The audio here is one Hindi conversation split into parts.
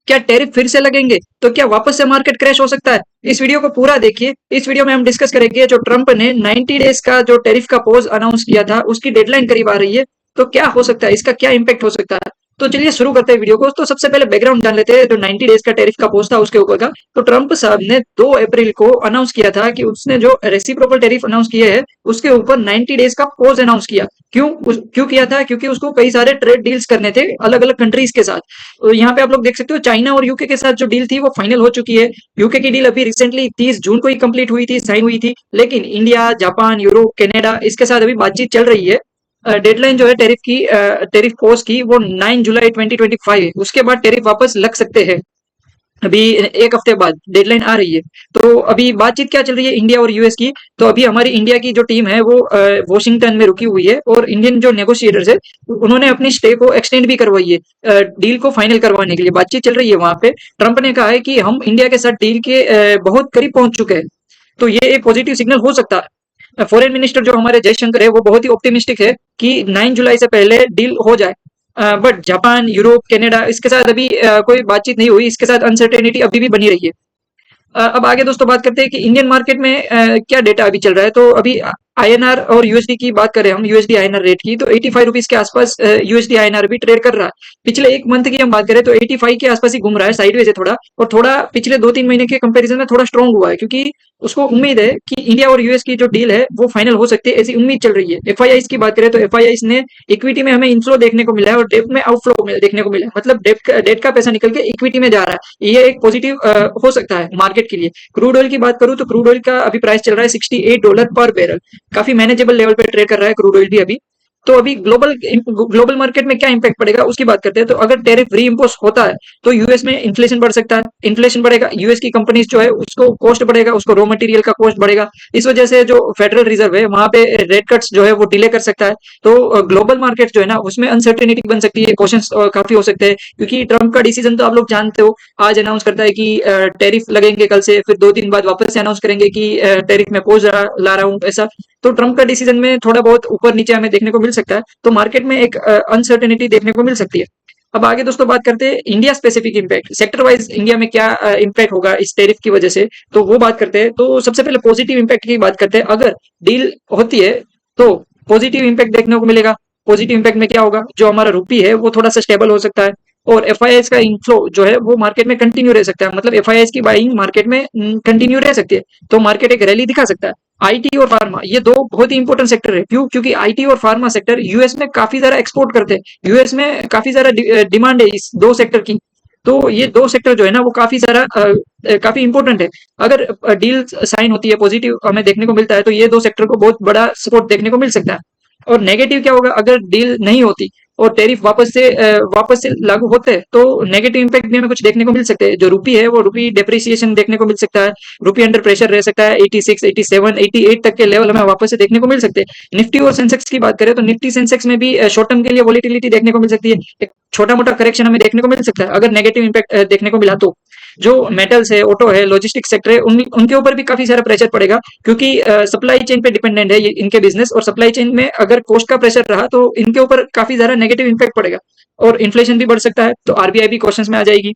क्या टैरिफ फिर से लगेंगे? तो क्या वापस से मार्केट क्रैश हो सकता है? इस वीडियो को पूरा देखिए। इस वीडियो में हम डिस्कस करेंगे जो ट्रंप ने 90 डेज का जो टैरिफ का पॉज अनाउंस किया था, उसकी डेडलाइन करीब आ रही है। तो क्या हो सकता है, इसका क्या इम्पैक्ट हो सकता है? तो चलिए शुरू करते हैं वीडियो को। तो सबसे पहले बैकग्राउंड जान लेते हैं जो 90 डेज का टैरिफ का पॉज था उसके ऊपर का। तो ट्रंप साहब ने 2 अप्रैल को अनाउंस किया था कि उसने जो रेसिप्रोकल टैरिफ अनाउंस किए हैं उसके ऊपर 90 डेज का पॉज अनाउंस किया। क्यों किया था? क्योंकि उसको कई सारे ट्रेड डील्स करने थे अलग अलग कंट्रीज के साथ। तो यहाँ पे आप लोग देख सकते हो चाइना और यूके के साथ जो डील थी वो फाइनल हो चुकी है। यूके की डील अभी रिसेंटली 30 जून को ही कंप्लीट हुई थी, साइन हुई थी। लेकिन इंडिया, जापान, यूरोप, कनाडा इसके साथ अभी बातचीत चल रही है। डेडलाइन जो है टैरिफ की, टैरिफ पोस्ट की, वो 9 जुलाई 2025 है। उसके बाद टैरिफ वापस लग सकते हैं। अभी एक हफ्ते बाद डेडलाइन आ रही है। तो अभी बातचीत क्या चल रही है इंडिया और यूएस की? तो अभी हमारी इंडिया की जो टीम है वो वॉशिंगटन में रुकी हुई है, और इंडियन जो नेगोशिएटर्स है उन्होंने अपनी स्टे को एक्सटेंड भी करवाई है। डील को फाइनल करवाने के लिए बातचीत चल रही है वहां पे। ट्रंप ने कहा है कि हम इंडिया के साथ डील के बहुत करीब पहुंच चुके हैं। तो ये एक पॉजिटिव सिग्नल हो सकता है। फॉरेन मिनिस्टर जो हमारे जयशंकर है वो बहुत ही ऑप्टिमिस्टिक है कि 9 जुलाई से पहले डील हो जाए। बट जापान, यूरोप, कनाडा इसके साथ अभी कोई बातचीत नहीं हुई। इसके साथ अनसर्टेनिटी अभी भी बनी रही है। अब आगे दोस्तों बात करते हैं कि इंडियन मार्केट में क्या डेटा अभी चल रहा है। तो अभी आईएनआर और यूएसडी की बात करें, हम यूएसडी आईएनआर रेट की, तो 85 रुपीज के आसपास यूएसडी आईएनआर भी ट्रेड कर रहा है। पिछले एक मंथ की हम बात करें तो 85 के आसपास ही घूम रहा है, साइडवेज है थोड़ा। और थोड़ा पिछले 2-3 महीने के कंपैरिजन में थोड़ा स्ट्रॉन्ग हुआ है, क्योंकि उसको उम्मीद है कि इंडिया और यूएस की जो डील है वो फाइनल हो सकती है, ऐसी उम्मीद चल रही है। एफआईआईस की बात करें तो एफआईआईस ने इक्विटी में हमें इनफ्लो देखने को मिला है और डेट में आउटफ्लो देखने को मिला है। मतलब डेट का पैसा निकल के इक्विटी में जा रहा है। ये एक पॉजिटिव हो सकता है मार्केट के लिए। क्रूड ऑयल की बात करूं तो क्रूड ऑयल का अभी प्राइस चल रहा है $68 पर बैरल। काफी मैनेजेबल लेवल पे ट्रेड कर रहा है क्रूड ऑयल भी अभी। तो अभी ग्लोबल ग्लोबल मार्केट में क्या इंपैक्ट पड़ेगा उसकी बात करते हैं। तो अगर टैरिफ री इम्पोज होता है तो यूएस में इन्फ्लेशन बढ़ सकता है। इन्फ्लेशन बढ़ेगा, यूएस की कंपनीज जो है उसको कॉस्ट बढ़ेगा, उसको रॉ मटेरियल का कॉस्ट बढ़ेगा। इस वजह से जो फेडरल रिजर्व है वहां पे रेट कट्स जो है वो डिले कर सकता है। तो ग्लोबल मार्केट जो है ना उसमें अनसर्टेनिटी बन सकती है, क्वेश्चंस काफी हो सकते हैं। क्योंकि ट्रंप का डिसीजन तो आप लोग जानते हो, आज अनाउंस करता है कि टैरिफ लगेंगे कल से, फिर 2 दिन बाद वापस से अनाउंस करेंगे कि टैरिफ में पोज ला रहा हूँ, ऐसा। तो ट्रंप का डिसीजन में थोड़ा बहुत ऊपर नीचे हमें देखने को मिल सकता है। तो मार्केट में एक अनसर्टेनिटी देखने को मिल सकती है। अब आगे दोस्तों बात करते हैं India specific impact, sector wise India में क्या इम्पैक्ट होगा इस टैरिफ की वजह से। तो वो बात करते हैं। तो सबसे पहले पॉजिटिव इम्पैक्ट की बात करते हैं। अगर डील होती है तो पॉजिटिव इम्पैक्ट देखने को मिलेगा। पॉजिटिव इम्पैक्ट में क्या होगा, जो हमारा रुपी है वो थोड़ा सा स्टेबल हो सकता है, और एफआईआईस का इनफ्लो जो है वो मार्केट में कंटिन्यू रह सकता है। मतलब एफआईआईस की बाइंग मार्केट में कंटिन्यू रह सकती है। तो मार्केट एक रैली दिखा सकता है। आईटी और फार्मा ये दो बहुत ही इंपॉर्टेंट सेक्टर है। क्यों? क्योंकि आईटी और फार्मा सेक्टर यूएस में काफी ज्यादा एक्सपोर्ट करते हैं। यूएस में काफी ज्यादा डिमांड है इस दो सेक्टर की। तो ये दो सेक्टर जो है ना वो काफी इंपॉर्टेंट है। अगर डील साइन होती है, पॉजिटिव हमें देखने को मिलता है, तो ये दो सेक्टर को बहुत बड़ा सपोर्ट देखने को मिल सकता है। और नेगेटिव क्या होगा, अगर डील नहीं होती और टैरिफ वापस से लागू होते हैं तो नेगेटिव इम्पैक्ट भी हमें कुछ देखने को मिल सकते हैं। जो रुपी है वो रुपी डेप्रिसिएशन देखने को मिल सकता है। रुपी अंडर प्रेशर रह सकता है। 86, 87, 88 तक के लेवल हमें वापस से देखने को मिल सकते हैं। निफ्टी और सेंसेक्स की बात करें तो निफ्टी सेंसेक्स में भी शॉर्ट टर्म के लिए वॉलीटिलिटी देखने को मिल सकती है। एक छोटा मोटा करेक्शन हमें देखने को मिल सकता है अगर नेगेटिव इम्पैक्ट देखने को मिला तो। जो मेटल्स है, ऑटो है, लॉजिस्टिक सेक्टर है, उनके ऊपर भी काफी सारा प्रेशर पड़ेगा। क्योंकि सप्लाई चेन पे डिपेंडेंट है ये इनके बिजनेस, और सप्लाई चेन में अगर कॉस्ट का प्रेशर रहा तो इनके ऊपर काफी ज्यादा नेगेटिव इम्पैक्ट पड़ेगा, और इन्फ्लेशन भी बढ़ सकता है। तो आरबीआई भी क्वेश्चंस में आ जाएगी।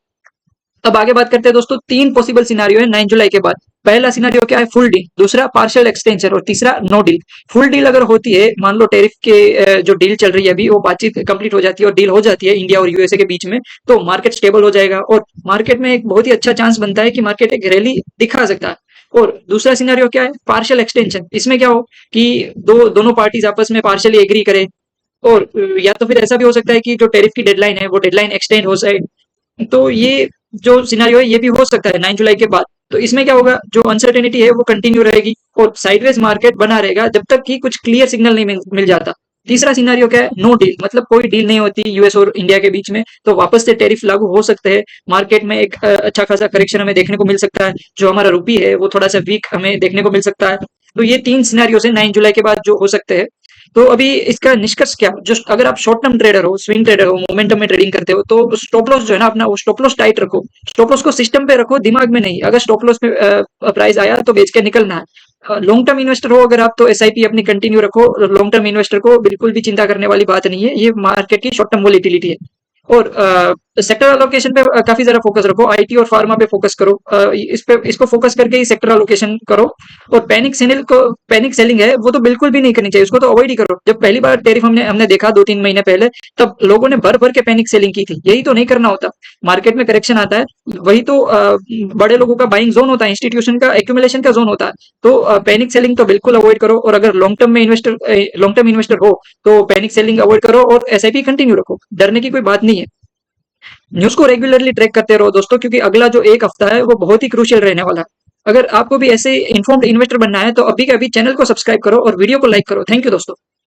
अब आगे बात करते हैं दोस्तों, 3 पॉसिबल सिनारियो है 9 जुलाई के बाद। पहला सिनारियो क्या है, फुल डील। दूसरा पार्शियल एक्सटेंशन, और तीसरा नो डील। फुल डील अगर होती है, मान लो टैरिफ के जो डील चल रही है अभी वो बातचीत कंप्लीट हो जाती है और डील हो जाती है इंडिया और यूएसए के बीच में, तो मार्केट स्टेबल हो जाएगा और मार्केट में एक बहुत ही अच्छा चांस बनता है कि मार्केट एक रैली दिखा सकता है। और दूसरा सिनारियो क्या है, पार्शियल एक्सटेंशन। इसमें क्या हो कि दोनों पार्टीज आपस में पार्शियली एग्री करें, और या तो फिर ऐसा भी हो सकता है कि जो टैरिफ की डेडलाइन है वो डेडलाइन एक्सटेंड हो जाए। तो ये जो सिनारियो है ये भी हो सकता है 9 जुलाई के बाद। तो इसमें क्या होगा, जो अनसर्टेनिटी है वो कंटिन्यू रहेगी और साइडवेज मार्केट बना रहेगा जब तक कि कुछ क्लियर सिग्नल नहीं मिल जाता। तीसरा सिनारियो क्या है, नो डील। मतलब कोई डील नहीं होती यूएस और इंडिया के बीच में, तो वापस से टैरिफ लागू हो सकते हैं। मार्केट में एक अच्छा खासा करेक्शन हमें देखने को मिल सकता है। जो हमारा रुपी है वो थोड़ा सा वीक हमें देखने को मिल सकता है। तो ये 3 सिनारियो है 9 जुलाई के बाद जो हो सकते हैं। तो अभी इसका निष्कर्ष क्या, जो अगर आप शॉर्ट टर्म ट्रेडर हो, स्विंग ट्रेडर हो, मोमेंटम में ट्रेडिंग करते हो, तो स्टॉप लॉस जो है ना अपना, वो स्टॉप लॉस टाइट रखो। स्टॉप लॉस को सिस्टम पे रखो, दिमाग में नहीं। अगर स्टॉप लॉस में प्राइस आया तो बेच के निकलना है। लॉन्ग टर्म इन्वेस्टर हो अगर आप, तो एसआईपी अपनी कंटिन्यू रखो। लॉन्ग टर्म इन्वेस्टर को बिल्कुल भी चिंता करने वाली बात नहीं है, ये मार्केट की शॉर्ट टर्म वोलेटिलिटी है। और सेक्टर एलोकेशन पे काफी जरा फोकस रखो, आईटी और फार्मा पे फोकस करो, इसको फोकस करके ही सेक्टर एलोकेशन करो। और पैनिक सेलिंग है वो तो बिल्कुल भी नहीं करनी चाहिए, उसको तो अवॉइड ही करो। जब पहली बार टेरिफ हमने देखा 2-3 महीने पहले, तब लोगों ने भर भर के पैनिक सेलिंग की थी। यही तो नहीं करना होता। मार्केट में करेक्शन आता है, वही तो बड़े लोगों का बाइंग जोन होता है, इंस्टीट्यूशन का एक्यूमुलेशन का जोन होता है। तो पैनिक सेलिंग तो बिल्कुल अवॉइड करो। और अगर लॉन्ग टर्म इन्वेस्टर हो तो पैनिक सेलिंग अवॉइड करो और एसआईपी कंटिन्यू रखो। डरने की कोई बात नहीं है। न्यूज़ को रेगुलरली ट्रैक करते रहो दोस्तों, क्योंकि अगला जो एक हफ्ता है वो बहुत ही क्रूशियल रहने वाला है। अगर आपको भी ऐसे इन्फॉर्म्ड इन्वेस्टर बनना है तो अभी के अभी चैनल को सब्सक्राइब करो और वीडियो को लाइक करो। थैंक यू दोस्तों।